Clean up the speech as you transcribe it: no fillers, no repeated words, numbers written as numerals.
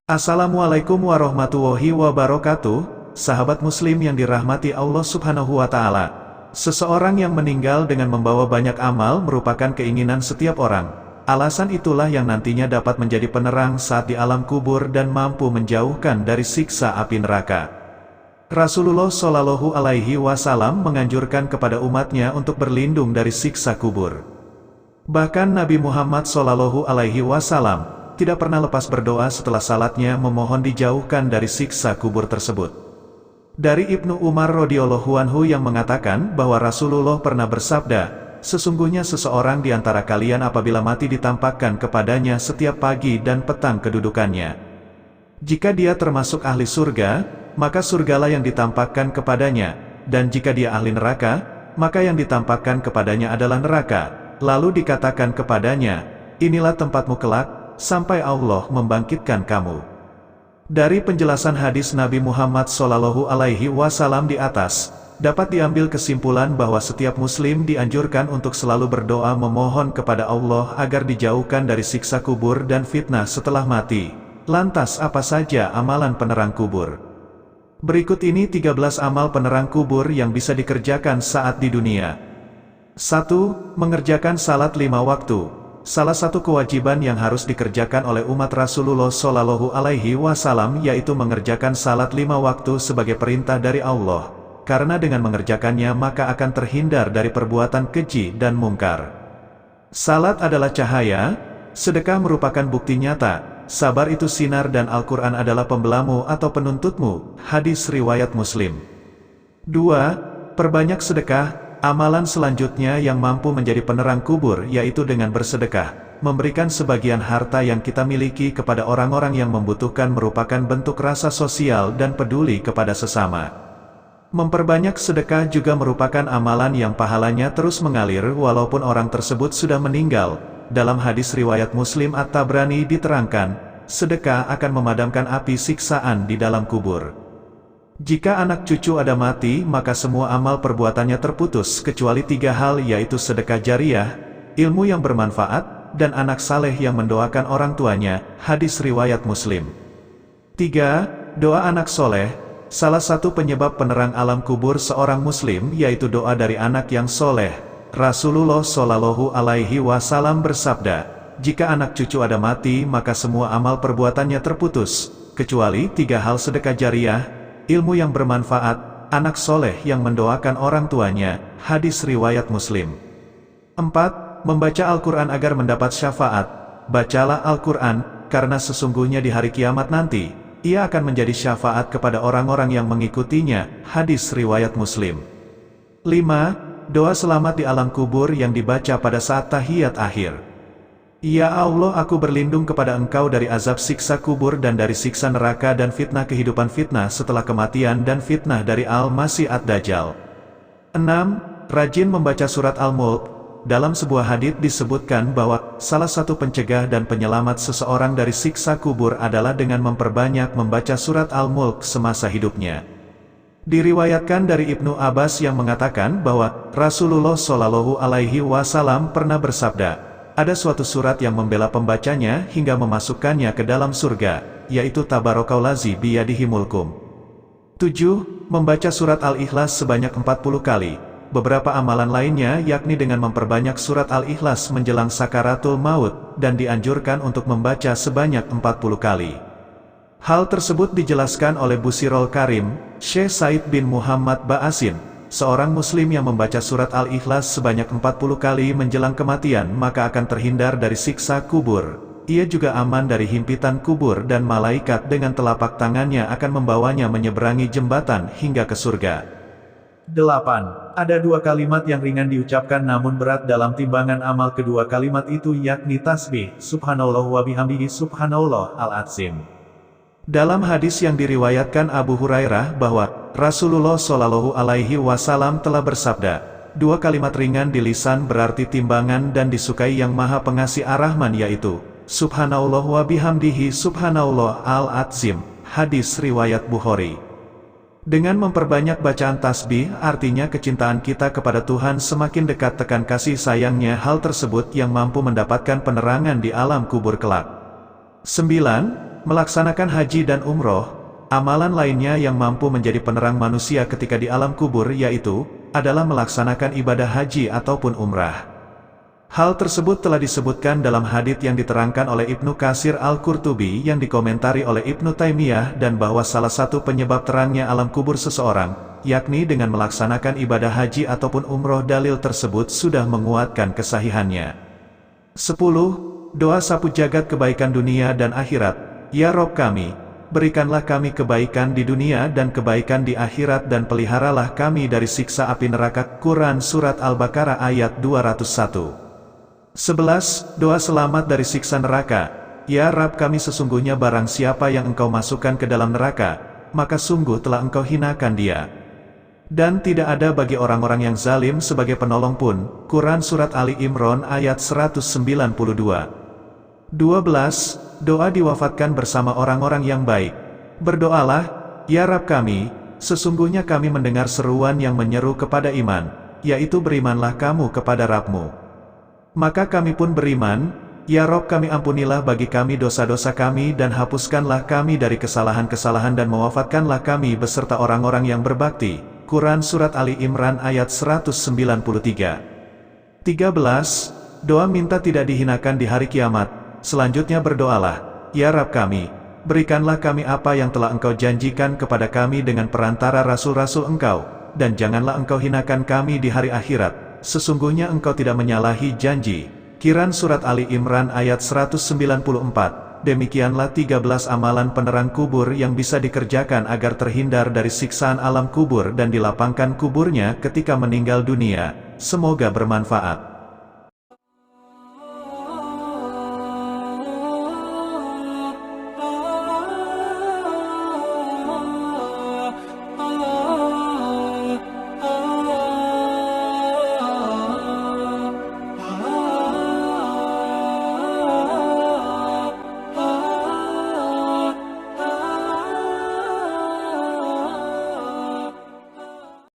Assalamualaikum warahmatullahi wabarakatuh, sahabat muslim yang dirahmati Allah Subhanahu wa Ta'ala. Seseorang yang meninggal dengan membawa banyak amal merupakan keinginan setiap orang. Alasan itulah yang nantinya dapat menjadi penerang saat di alam kubur dan mampu menjauhkan dari siksa api neraka. Rasulullah Shallallahu Alaihi Wasallam menganjurkan kepada umatnya untuk berlindung dari siksa kubur. Bahkan Nabi Muhammad Shallallahu Alaihi Wasallam tidak pernah lepas berdoa setelah salatnya memohon dijauhkan dari siksa kubur tersebut. Dari Ibnu Umar radhiyallahu anhu yang mengatakan bahwa Rasulullah pernah bersabda, sesungguhnya seseorang di antara kalian apabila mati ditampakkan kepadanya setiap pagi dan petang kedudukannya. Jika dia termasuk ahli surga, maka surgalah yang ditampakkan kepadanya, dan jika dia ahli neraka, maka yang ditampakkan kepadanya adalah neraka. Lalu dikatakan kepadanya, inilah tempatmu kelak, sampai Allah membangkitkan kamu. Dari penjelasan hadis Nabi Muhammad Shallallahu Alaihi Wasallam di atas, dapat diambil kesimpulan bahwa setiap muslim dianjurkan untuk selalu berdoa memohon kepada Allah agar dijauhkan dari siksa kubur dan fitnah setelah mati. Lantas apa saja amalan penerang kubur? Berikut ini 13 amal penerang kubur yang bisa dikerjakan saat di dunia. 1. Mengerjakan salat 5 waktu. Salah satu kewajiban yang harus dikerjakan oleh umat Rasulullah Shallallahu Alaihi Wasallam yaitu mengerjakan salat 5 waktu sebagai perintah dari Allah. Karena dengan mengerjakannya maka akan terhindar dari perbuatan keji dan mungkar. Salat adalah cahaya, sedekah merupakan bukti nyata, sabar itu sinar dan Al-Quran adalah pembelamu atau penuntutmu. Hadis riwayat Muslim. 2. Perbanyak sedekah. Amalan selanjutnya yang mampu menjadi penerang kubur yaitu dengan bersedekah. Memberikan sebagian harta yang kita miliki kepada orang-orang yang membutuhkan merupakan bentuk rasa sosial dan peduli kepada sesama. Memperbanyak sedekah juga merupakan amalan yang pahalanya terus mengalir walaupun orang tersebut sudah meninggal. Dalam hadis riwayat Muslim At-Tabrani diterangkan, sedekah akan memadamkan api siksaan di dalam kubur. Jika anak cucu ada mati, maka semua amal perbuatannya terputus kecuali 3 hal yaitu sedekah jariyah, ilmu yang bermanfaat, dan anak saleh yang mendoakan orang tuanya. Hadis riwayat Muslim. 3. Doa anak soleh. Salah satu penyebab penerang alam kubur seorang muslim yaitu doa dari anak yang soleh. Rasulullah Shallallahu Alaihi Wasallam bersabda, jika anak cucu ada mati maka semua amal perbuatannya terputus kecuali 3 hal sedekah jariyah, ilmu yang bermanfaat, anak soleh yang mendoakan orang tuanya. Hadis riwayat Muslim. 4. Membaca Al-Quran agar mendapat syafaat. Bacalah Al-Quran, karena sesungguhnya di hari kiamat nanti, ia akan menjadi syafaat kepada orang-orang yang mengikutinya. Hadis riwayat Muslim. 5. Doa selamat di alam kubur yang dibaca pada saat tahiyat akhir. Ya Allah, aku berlindung kepada Engkau dari azab siksa kubur dan dari siksa neraka dan fitnah kehidupan, fitnah setelah kematian dan fitnah dari Al-Masih Ad-Dajjal. 6. Rajin membaca surat Al-Mulk. Dalam sebuah hadits disebutkan bahwa salah satu pencegah dan penyelamat seseorang dari siksa kubur adalah dengan memperbanyak membaca surat Al-Mulk semasa hidupnya. Diriwayatkan dari Ibnu Abbas yang mengatakan bahwa Rasulullah Shallallahu Alaihi Wasallam pernah bersabda, ada suatu surat yang membela pembacanya hingga memasukkannya ke dalam surga, yaitu Tabarakallazi biyadihi mulkum. 7. Membaca surat Al-Ikhlas sebanyak 40 kali. Beberapa amalan lainnya yakni dengan memperbanyak surat Al-Ikhlas menjelang sakaratul maut, dan dianjurkan untuk membaca sebanyak 40 kali. Hal tersebut dijelaskan oleh Busirul Karim, Syekh Said bin Muhammad Ba'asin. Seorang muslim yang membaca surat Al-Ikhlas sebanyak 40 kali menjelang kematian maka akan terhindar dari siksa kubur. Ia juga aman dari himpitan kubur dan malaikat dengan telapak tangannya akan membawanya menyeberangi jembatan hingga ke surga. 8. Ada 2 kalimat yang ringan diucapkan namun berat dalam timbangan amal. Kedua kalimat itu yakni tasbih, subhanallah wa bihamdihi subhanallah al-azim. Dalam hadis yang diriwayatkan Abu Hurairah bahwa Rasulullah Shallallahu Alaihi Wasallam telah bersabda, 2 kalimat ringan di lisan berarti timbangan dan disukai yang Maha Pengasih Ar-Rahman yaitu subhanallah wa bihamdihi subhanallah al-azim. Hadis riwayat Bukhari. Dengan memperbanyak bacaan tasbih artinya kecintaan kita kepada Tuhan semakin dekat, tekan kasih sayangnya. Hal tersebut yang mampu mendapatkan penerangan di alam kubur kelak. 9. melaksanakan haji dan umroh. Amalan lainnya yang mampu menjadi penerang manusia ketika di alam kubur yaitu, adalah melaksanakan ibadah haji ataupun umrah. Hal tersebut telah disebutkan dalam hadits yang diterangkan oleh Ibnu Katsir Al-Qurtubi yang dikomentari oleh Ibnu Taimiyah dan bahwa salah satu penyebab terangnya alam kubur seseorang, yakni dengan melaksanakan ibadah haji ataupun umroh. Dalil tersebut sudah menguatkan kesahihannya. 10. Doa sapu jagat kebaikan dunia dan akhirat. Ya Rob kami, berikanlah kami kebaikan di dunia dan kebaikan di akhirat dan peliharalah kami dari siksa api neraka. Quran Surat Al-Baqarah ayat 201. 11. Doa selamat dari siksa neraka. Ya Rabb kami, sesungguhnya barang siapa yang Engkau masukkan ke dalam neraka, maka sungguh telah Engkau hinakan dia. Dan tidak ada bagi orang-orang yang zalim sebagai penolong pun. Quran Surat Ali Imran ayat 192. 12. Doa diwafatkan bersama orang-orang yang baik. Berdoalah, ya Rabb kami, sesungguhnya kami mendengar seruan yang menyeru kepada iman, yaitu berimanlah kamu kepada Rabbmu. Maka kami pun beriman, ya Rob kami, ampunilah bagi kami dosa-dosa kami dan hapuskanlah kami dari kesalahan-kesalahan dan mewafatkanlah kami beserta orang-orang yang berbakti. Quran Surat Ali Imran ayat 193. 13. Doa minta tidak dihinakan di hari kiamat. Selanjutnya berdoalah, ya Rabb kami, berikanlah kami apa yang telah Engkau janjikan kepada kami dengan perantara rasul-rasul Engkau, dan janganlah Engkau hinakan kami di hari akhirat. Sesungguhnya Engkau tidak menyalahi janji. Quran Surat Ali Imran ayat 194. Demikianlah 13 amalan penerang kubur yang bisa dikerjakan agar terhindar dari siksaan alam kubur dan dilapangkan kuburnya ketika meninggal dunia. Semoga bermanfaat.